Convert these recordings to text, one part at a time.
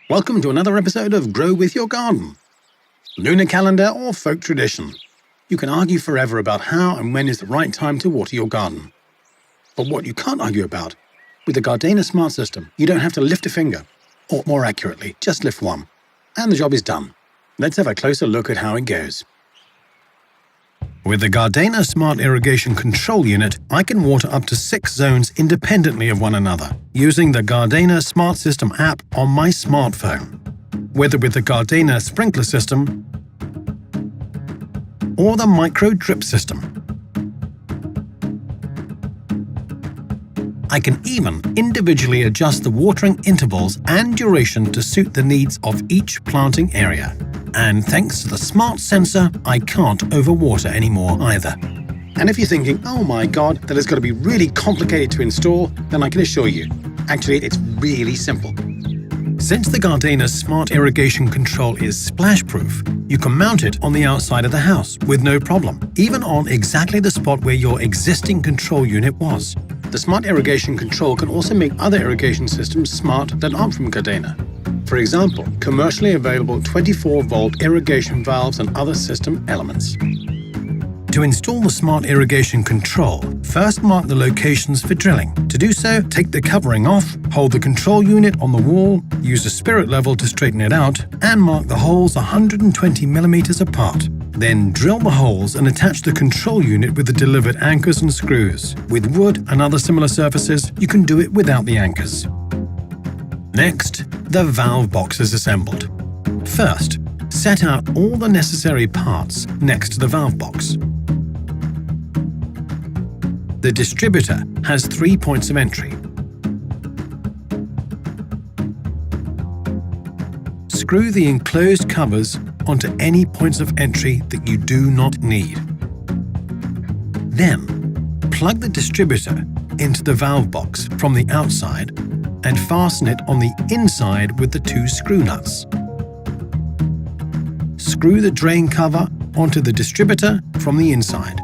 Welcome to another episode of Grow With Your Garden. Lunar calendar or folk tradition. You can argue forever about how and when is the right time to water your garden. But what you can't argue about, with the Gardena Smart System, you don't have to lift a finger. Or more accurately, just lift one. And the job is done. Let's have a closer look at how it goes. With the Gardena Smart Irrigation Control Unit, I can water up to 6 zones independently of one another, using the Gardena Smart System app on my smartphone. Whether with the Gardena Sprinkler System or the Micro Drip System. I can even individually adjust the watering intervals and duration to suit the needs of each planting area. And thanks to the smart sensor, I can't overwater anymore either. And if you're thinking, oh my god, that has got to be really complicated to install, then I can assure you, actually it's really simple. Since the Gardena Smart Irrigation Control is splash-proof, you can mount it on the outside of the house with no problem, even on exactly the spot where your existing control unit was. The Smart Irrigation Control can also make other irrigation systems smart that aren't from Gardena. For example, commercially available 24-volt irrigation valves and other system elements. To install the Smart Irrigation Control, first mark the locations for drilling. To do so, take the covering off, hold the control unit on the wall, use a spirit level to straighten it out, and mark the holes 120 mm apart. Then drill the holes and attach the control unit with the delivered anchors and screws. With wood and other similar surfaces, you can do it without the anchors. Next, the valve box is assembled. First, set out all the necessary parts next to the valve box. The distributor has 3 points of entry. Screw the enclosed covers onto any points of entry that you do not need. Then, plug the distributor into the valve box from the outside and fasten it on the inside with the 2 screw nuts. Screw the drain cover onto the distributor from the inside.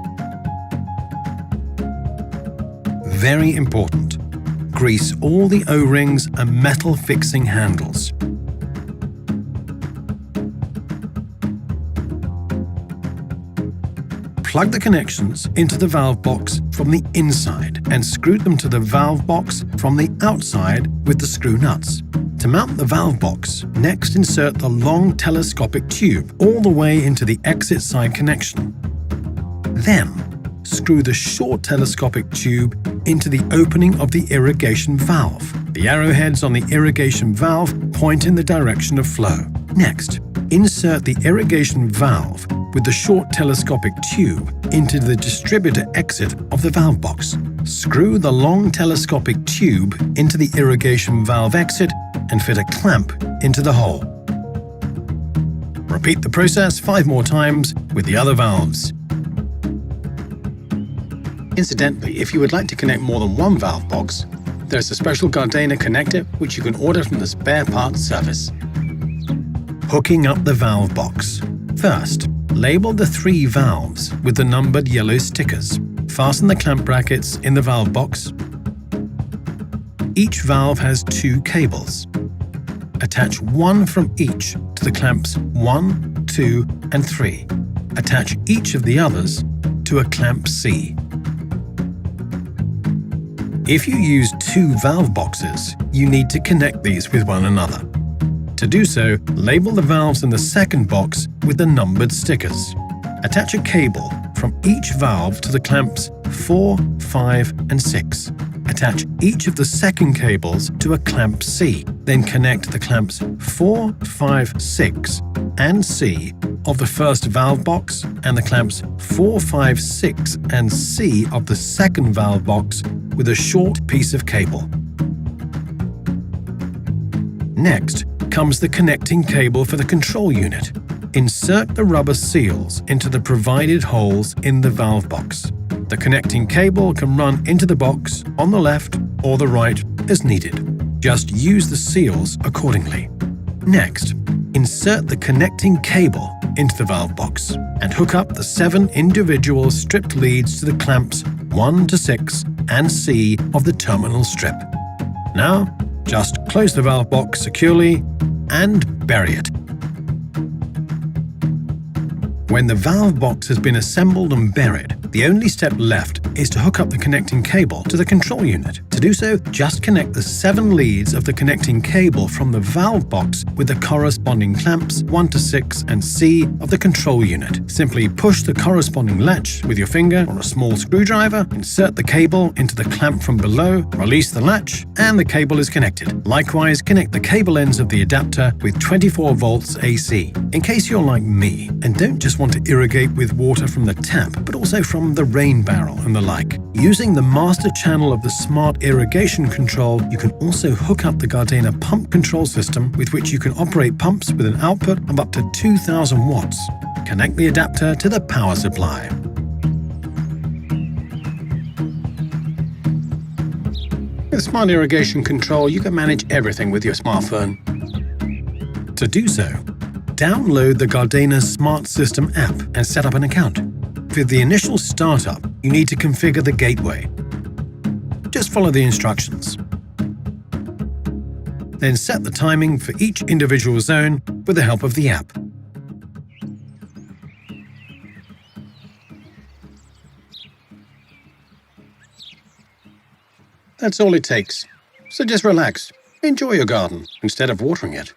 Very important, grease all the O-rings and metal fixing handles. Plug the connections into the valve box from the inside and screw them to the valve box from the outside with the screw nuts. To mount the valve box, next insert the long telescopic tube all the way into the exit side connection. Then, screw the short telescopic tube into the opening of the irrigation valve. The arrowheads on the irrigation valve point in the direction of flow. Next, insert the irrigation valve with the short telescopic tube into the distributor exit of the valve box. Screw the long telescopic tube into the irrigation valve exit and fit a clamp into the hole. Repeat the process 5 more times with the other valves. Incidentally, if you would like to connect more than one valve box, there's a special Gardena connector which you can order from the spare parts service. Hooking up the valve box. First, label the 3 valves with the numbered yellow stickers. Fasten the clamp brackets in the valve box. Each valve has 2 cables. Attach one from each to the clamps 1, 2, and 3. Attach each of the others to a clamp C. If you use 2 valve boxes, you need to connect these with one another. To do so, label the valves in the second box with the numbered stickers. Attach a cable from each valve to the clamps 4, 5, and 6. Attach each of the second cables to a clamp C. Then connect the clamps 4, 5, 6, and C of the first valve box and the clamps 4, 5, 6, and C of the second valve box with a short piece of cable. Next comes the connecting cable for the control unit. Insert the rubber seals into the provided holes in the valve box. The connecting cable can run into the box on the left or the right as needed. Just use the seals accordingly. Next, insert the connecting cable into the valve box and hook up the 7 individual stripped leads to the clamps 1 to 6 and C of the terminal strip. Now, just close the valve box securely and bury it. When the valve box has been assembled and buried, the only step left is to hook up the connecting cable to the control unit. To do so, just connect the 7 leads of the connecting cable from the valve box with the corresponding clamps 1 to 6 and C of the control unit. Simply push the corresponding latch with your finger or a small screwdriver, insert the cable into the clamp from below, release the latch, and the cable is connected. Likewise, connect the cable ends of the adapter with 24 volts AC. In case you're like me and don't just want to irrigate with water from the tap, but also from the rain barrel and the like. Using the master channel of the smart irrigation control, you can also hook up the Gardena pump control system with which you can operate pumps with an output of up to 2,000 watts. Connect the adapter to the power supply. With smart irrigation control, you can manage everything with your smartphone. To do so, download the Gardena Smart System app and set up an account. For the initial startup, you need to configure the gateway. Just follow the instructions. Then set the timing for each individual zone with the help of the app. That's all it takes. So just relax. Enjoy your garden instead of watering it.